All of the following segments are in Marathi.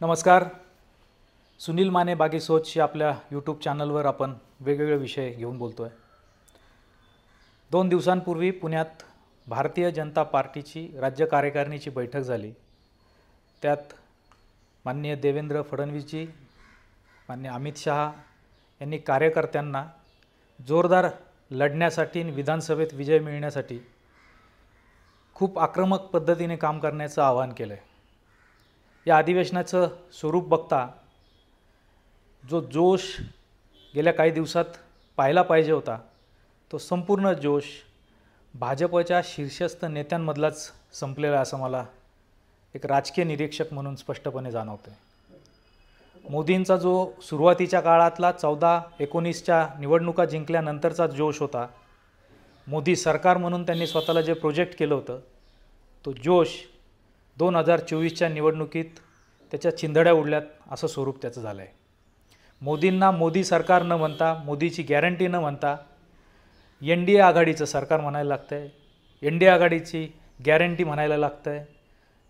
नमस्कार. सुनील माने बागी सोच या आपल्या यूट्यूब चॅनलवर आपण वेगवेगळे विषय घेऊन बोलतो आहे. 2 दिवसांपूर्वी पुण्यात भारतीय जनता पार्टीची राज्य कार्यकारिणीची बैठक झाली. त्यात माननीय देवेंद्र फडणवीसजी, माननीय अमित शहा यांनी कार्यकर्त्यांना जोरदार लढण्यासाठी आणि विधानसभेत विजय मिळण्यासाठी खूप आक्रमक पद्धतीने काम करण्याचं आवाहन केलं आहे. या अधिवेशनाचं स्वरूप बघता जो जोश गेल्या काही दिवसात पाहायला पाहिजे होता तो संपूर्ण जोश भाजपच्या शीर्षस्थ नेत्यांमधलाच संपलेला असं मला एक राजकीय निरीक्षक म्हणून स्पष्टपणे जाणवतं. मोदींचा जो सुरुवातीच्या काळातला 14-19च्या निवडणुका जिंकल्यानंतरचा जोश होता, मोदी सरकार म्हणून त्यांनी स्वतःला जे प्रोजेक्ट केलं होतं तो जोश 2024च्या निवडणुकीत त्याच्या चिंधड्या उडल्यात असं स्वरूप त्याचं झालं आहे. मोदींना मोदी सरकार न म्हणता, मोदीची गॅरंटी न म्हणता NDA आघाडीचं सरकार म्हणायला लागतं आहे, NDA आघाडीची गॅरंटी म्हणायला लागतं आहे,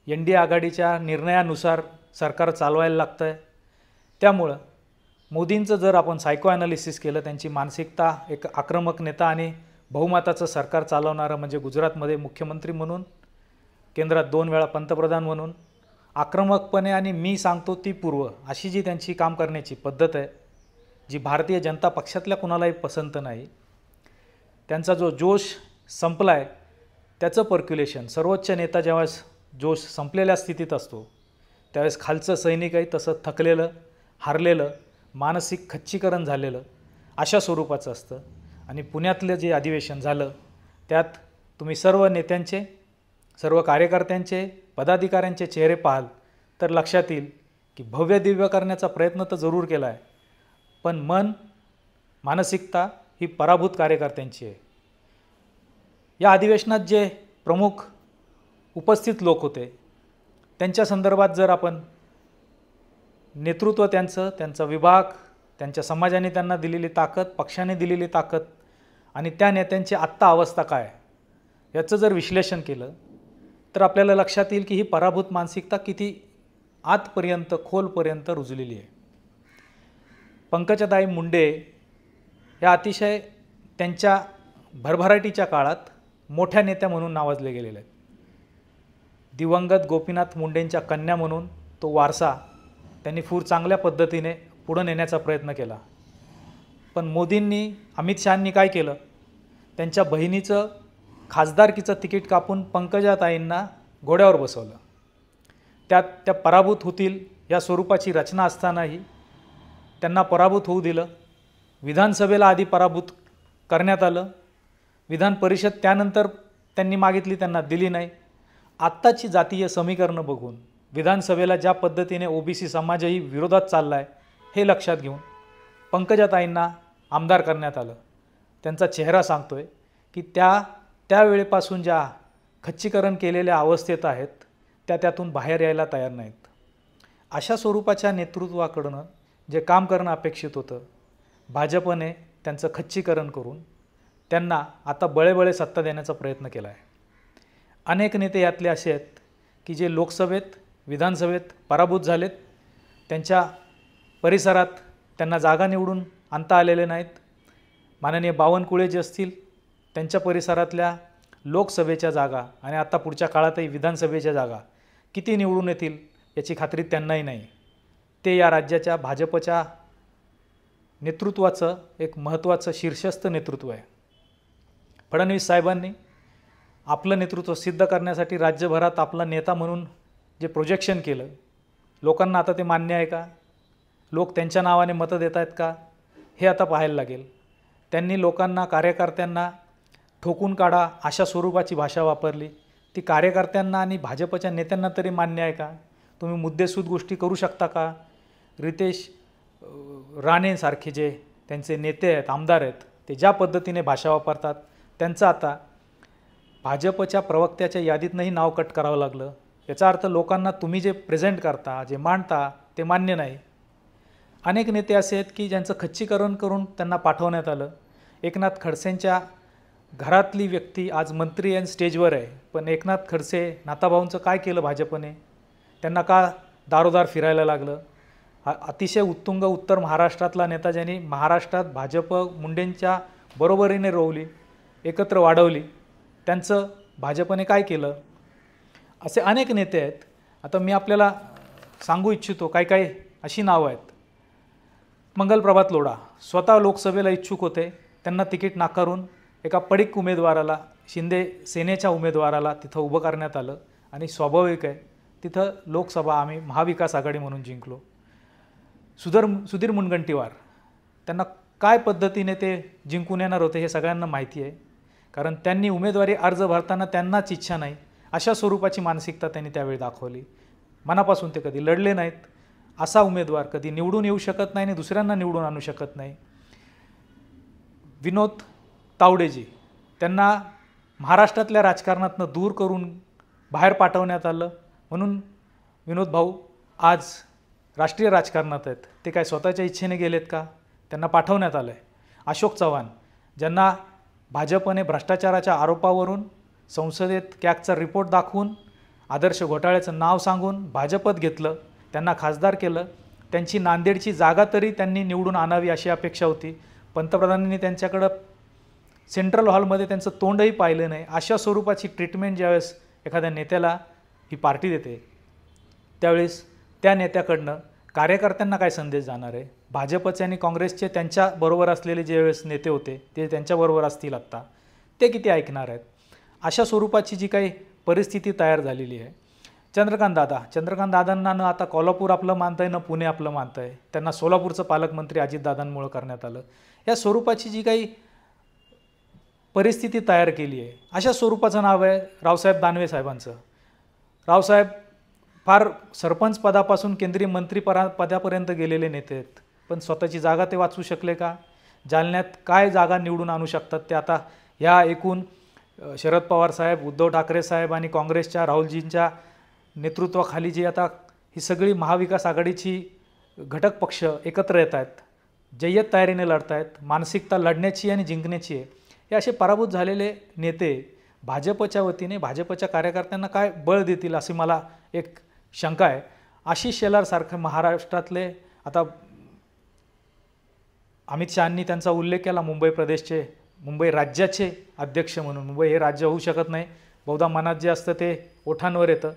NDA आघाडीच्या निर्णयानुसार सरकार चालवायला लागतं आहे. त्यामुळं मोदींचं जर आपण सायको ॲनालिसिस केलं, त्यांची मानसिकता एक आक्रमक नेता आणि बहुमताचं सरकार चालवणारं म्हणजे गुजरातमध्ये मुख्यमंत्री म्हणून, केंद्रात 2 वेळा पंतप्रधान म्हणून आक्रमकपणे आणि मी सांगतो ती पूर्व अशी जी त्यांची काम करण्याची पद्धत आहे, जी भारतीय जनता पक्षातल्या कुणालाही पसंत नाही. त्यांचा जो जोश संपला आहे त्याचं पर्क्युलेशन, सर्वोच्च नेता जेव्हा जोश संपलेल्या स्थितीत असतो त्यावेळेस खालचं सैनिकही तसं थकलेलं, हारलेलं, मानसिक खच्चीकरण झालेलं अशा स्वरूपाचं असतं. आणि पुण्यातलं जे अधिवेशन झालं त्यात तुम्ही सर्व नेत्यांचे, सर्व कार्यकर्त्यांचे, पदाधिकाऱ्यांचे चेहरे पाहाल तर लक्षात येईल की भव्य दिव्य करण्याचा प्रयत्न तर जरूर केला आहे, पण मन, मानसिकता ही पराभूत कार्यकर्त्यांची आहे. या अधिवेशनात जे प्रमुख उपस्थित लोक होते त्यांच्या संदर्भात जर आपण नेतृत्व त्यांचा विभाग, त्यांच्या समाजाने त्यांना दिलेली ताकद, पक्षाने दिलेली ताकद आणि त्या नेत्यांची आत्ता अवस्था काय याचं जर विश्लेषण केलं तर आपल्याला लक्षात येईल की ही पराभूत मानसिकता किती आतपर्यंत, खोलपर्यंत रुजलेली आहे. पंकजाताई मुंडे या अतिशय त्यांच्या भरभराटीच्या काळात मोठ्या नेत्या म्हणून नावाजले गेलेले आहेत. दिवंगत गोपीनाथ मुंडेंच्या कन्या म्हणून तो वारसा त्यांनी फार चांगल्या पद्धतीने पुढे नेण्याचा प्रयत्न केला. पण मोदींनी, अमित शहांनी काय केलं, त्यांच्या बहिणीचं खासदारकीचं तिकीट कापून पंकजाताईंना घोड्यावर बसवलं. त्यात त्या पराभूत होतील या स्वरूपाची रचना असतानाही त्यांना पराभूत होऊ दिलं. विधानसभेला आधी पराभूत करण्यात आलं, विधान परिषद त्यानंतर त्यांनी मागितली, त्यांना दिली नाही. आत्ताची जातीय समीकरणं बघून विधानसभेला ज्या पद्धतीने OBC समाजही विरोधात चालला आहे हे लक्षात घेऊन पंकजाताईंना आमदार करण्यात आलं. त्यांचा चेहरा सांगतो आहे की त्यावेळेपासून ज्या खच्चीकरण केलेल्या अवस्थेत आहेत त्यातून बाहेर यायला तयार नाहीत. अशा स्वरूपाच्या नेतृत्वाकडून जे काम करणं अपेक्षित होतं, भाजपने त्यांचं खच्चीकरण करून त्यांना आता बळेबळे सत्ता देण्याचा प्रयत्न केला आहे. अनेक नेते यातले असे आहेत की जे लोकसभेत, विधानसभेत पराभूत झालेत, त्यांच्या परिसरात त्यांना जागा निवडून आणता आलेले नाहीत. माननीय बावनकुळे जे असतील त्यांच्या परिसरातल्या लोकसभेच्या जागा आणि आता पुढच्या काळातही विधानसभेच्या जागा किती निवडून येतील याची खात्री त्यांनाही नाही. ते या राज्याच्या भाजपच्या नेतृत्वाचं एक महत्त्वाचं शीर्षस्थ नेतृत्व आहे. फडणवीस साहेबांनी आपलं नेतृत्व सिद्ध करण्यासाठी राज्यभरात आपला नेता म्हणून जे प्रोजेक्शन केलं, लोकांना आता ते मान्य आहे का? लोक त्यांच्या नावाने मतं देत आहेत का? हे आता पाहायला लागेल. त्यांनी लोकांना, कार्यकर्त्यांना ठोकून काढा अशा स्वरूपाची भाषा वापरली. ती कार्यकर्त्यांना आणि भाजपच्या नेत्यांना तरी मान्य आहे का? तुम्ही मुद्देसूद गोष्टी करू शकता का? रितेश राणेंसारखे जे त्यांचे नेते आहेत, आमदार आहेत, ते ज्या पद्धतीने भाषा वापरतात त्यांचं आता भाजपच्या प्रवक्त्याच्या यादीतनंही नाव कट करावं लागलं. याचा अर्थ लोकांना तुम्ही जे प्रेझेंट करता, जे मांडता ते मान्य नाही. अनेक नेते असे आहेत की ज्यांचं खच्चीकरण करून त्यांना पाठवण्यात आलं. एकनाथ खडसेंच्या घरातली व्यक्ती आज मंत्री आणि स्टेजवर आहे, पण एकनाथ खडसे नाताभाऊंचं काय केलं भाजपने? त्यांना का दारोदार फिरायला लागलं. हा अतिशय उत्तुंग उत्तर महाराष्ट्रातला नेता, ज्यांनी महाराष्ट्रात भाजप मुंडेंच्या बरोबरीने रोवली, एकत्र वाढवली, त्यांचं भाजपने काय केलं? असे अनेक नेते आहेत. आता मी आपल्याला सांगू इच्छितो काही काही अशी नावं आहेत. मंगलप्रभात लोढा स्वतः लोकसभेला इच्छुक होते, त्यांना तिकीट नाकारून एका पडीक उमेदवाराला, शिंदे सेनेच्या उमेदवाराला तिथं उभं करण्यात आलं आणि स्वाभाविक आहे तिथं लोकसभा आम्ही महाविकास आघाडी म्हणून जिंकलो. सुधीर मुनगंटीवार, त्यांना काय पद्धतीने ते जिंकून येणार होते हे सगळ्यांना माहिती आहे, कारण त्यांनी उमेदवारी अर्ज भरताना त्यांनाच इच्छा नाही अशा स्वरूपाची मानसिकता त्यांनी त्यावेळी दाखवली. मनापासून ते कधी लढले नाहीत. असा उमेदवार कधी निवडून येऊ शकत नाही आणि दुसऱ्यांना निवडून आणू शकत नाही. विनोद तावडेजी, त्यांना महाराष्ट्रातल्या राजकारणातनं दूर करून बाहेर पाठवण्यात आलं, म्हणून विनोद भाऊ आज राष्ट्रीय राजकारणात आहेत. ते काय स्वतःच्या इच्छेने गेलेत का? त्यांना पाठवण्यात आलं आहे. अशोक चव्हाण, ज्यांना भाजपने भ्रष्टाचाराच्या आरोपावरून संसदेत कॅगचा रिपोर्ट दाखवून आदर्श घोटाळ्याचं नाव सांगून भाजपत घेतलं, त्यांना खासदार केलं. त्यांची नांदेडची जागा तरी त्यांनी निवडून आणावी अशी अपेक्षा होती. पंतप्रधानांनी त्यांच्याकडं सेंट्रल हॉलमध्ये त्यांचं तोंडही पाहिलं नाही. अशा स्वरूपाची ट्रीटमेंट ज्यावेळेस एखाद्या नेत्याला ही पार्टी देते, त्यावेळेस त्या नेत्याकडनं कार्यकर्त्यांना काय संदेश जाणार आहे? भाजपचे आणि काँग्रेसचे त्यांच्याबरोबर असलेले जे वेळेस नेते होते ते त्यांच्याबरोबर असतील आत्ता, ते किती ऐकणार आहेत? अशा स्वरूपाची जी काही परिस्थिती तयार झालेली आहे. चंद्रकांत दादांना न आता कोल्हापूर आपलं मानतं आहे, न पुणे आपलं मानतं आहे. त्यांना सोलापूरचं पालकमंत्री अजितदादांमुळे करण्यात आलं. या स्वरूपाची जी काही परिस्थिती तयार केली आहे, अशा स्वरूपाचं नाव आहे रावसाहेब दानवे साहेबांचं. रावसाहेब फार सरपंच पदापासून केंद्रीय मंत्री पदापर्यंत गेलेले नेते आहेत, पण स्वतःची जागा ते वाचू शकले का? जालन्यात काय जागा निवडून आणू शकतात ते आता ह्या एकूण शरद पवार साहेब, उद्धव ठाकरे साहेब आणि काँग्रेसच्या राहुलजींच्या नेतृत्वाखाली जी आता ही सगळी महाविकास आघाडीची घटक पक्ष एकत्र येत आहेत, जय्यत तयारीने लढत आहेत. मानसिकता लढण्याची आणि जिंकण्याची आहे. हे असे पराभूत झालेले नेते भाजपच्या वतीने भाजपच्या कार्यकर्त्यांना काय बळ देतील अशी मला एक शंका आहे. आशिष शेलारसारखे महाराष्ट्रातले, आता अमित शहांनी त्यांचा उल्लेख केला, मुंबई राज्याचे अध्यक्ष म्हणून. मुंबई हे राज्य होऊ शकत नाही, बहुधा मनात जे असतं ते ओठांवर येतं.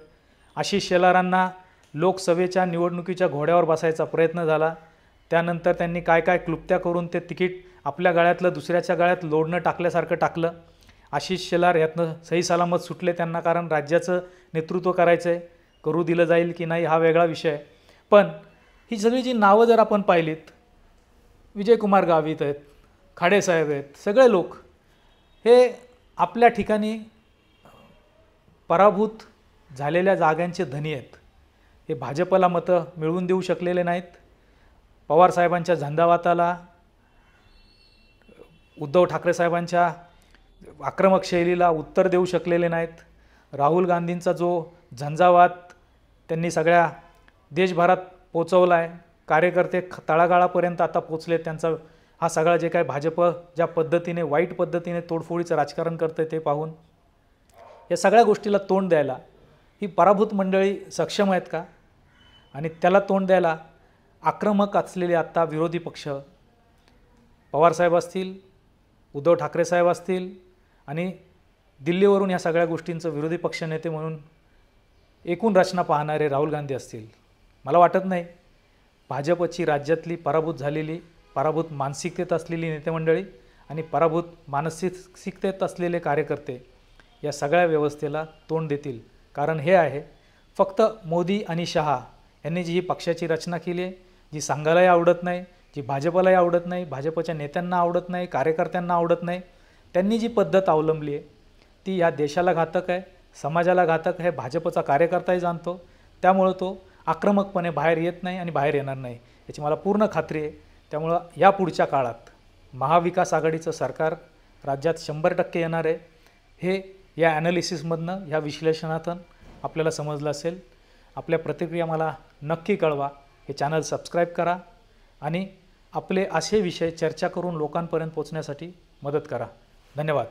आशिष शेलारांना लोकसभेच्या निवडणुकीच्या घोड्यावर बसायचा प्रयत्न झाला. त्यानंतर त्यांनी काय काय क्लुप्त्या करून ते तिकीट आपल्या गळ्यातलं दुसऱ्याच्या गळ्यात लोढणं टाकल्यासारखं टाकलं. आशिष शेलार यातनं सही सलामत सुटले त्यांना, कारण राज्याचं नेतृत्व करायचं आहे. करू दिलं जाईल की नाही हा वेगळा विषय आहे. पण ही सगळी जी नावं जर आपण पाहिलीत, विजयकुमार गावित आहेत, खाडेसाहेब आहेत, सगळे लोक हे आपल्या ठिकाणी पराभूत झालेल्या जागांचे धनी आहेत. हे भाजपला मतं मिळवून देऊ शकलेले नाहीत. पवारसाहेबांच्या झंझावाताला, उद्धव ठाकरे साहेबांच्या आक्रमक शैलीला उत्तर देऊ शकलेले नाहीत. राहुल गांधींचा जो झंझावात त्यांनी सगळ्या देशभरात पोचवला आहे, कार्यकर्ते तळागाळापर्यंत आता पोचले. त्यांचा हा सगळा जे काय भाजप ज्या पद्धतीने वाईट पद्धतीने तोडफोडीचं राजकारण करते ते पाहून या सगळ्या गोष्टीला तोंड द्यायला ही पराभूत मंडळी सक्षम आहेत का? आणि त्याला तोंड द्यायला आक्रमक असलेले आत्ता विरोधी पक्ष, पवारसाहेब असतील, उद्धव ठाकरे साहेब असतील आणि दिल्लीवरून या सगळ्या गोष्टींचं विरोधी पक्षनेते म्हणून एकूण रचना पाहणारे राहुल गांधी असतील. मला वाटत नाही भाजपची राज्यातली पराभूत मानसिकतेत असलेली नेतेमंडळी आणि पराभूत मानसिकतेत असलेले कार्यकर्ते या सगळ्या व्यवस्थेला तोंड देतील. कारण हे आहे फक्त मोदी आणि शहा यांनी जी ही पक्षाची रचना केली आहे, जी सांगायलाही आवडत नाही, जी भाजपलाही आवडत नाही, भाजपच्या नेत्यांना आवडत नाही, कार्यकर्त्यांना आवडत नाही, त्यांनी जी पद्धत अवलंबली आहे ती या देशाला घातक आहे, समाजाला घातक आहे. भाजपचा कार्यकर्ताही जाणतो, त्यामुळं तो आक्रमकपणे बाहेर येत नाही आणि बाहेर येणार नाही याची मला पूर्ण खात्री आहे. त्यामुळं या पुढच्या काळात महाविकास आघाडीचं सरकार राज्यात 100% येणार आहे. हे या ॲनालिसिसमधनं, ह्या विश्लेषणातून आपल्याला समजलं असेल. आपल्या प्रतिक्रिया मला नक्की कळवा. हे चॅनल सबस्क्राईब करा आणि आपले असे विषय चर्चा करून लोकांपर्यंत पोचण्यासाठी मदत करा. धन्यवाद.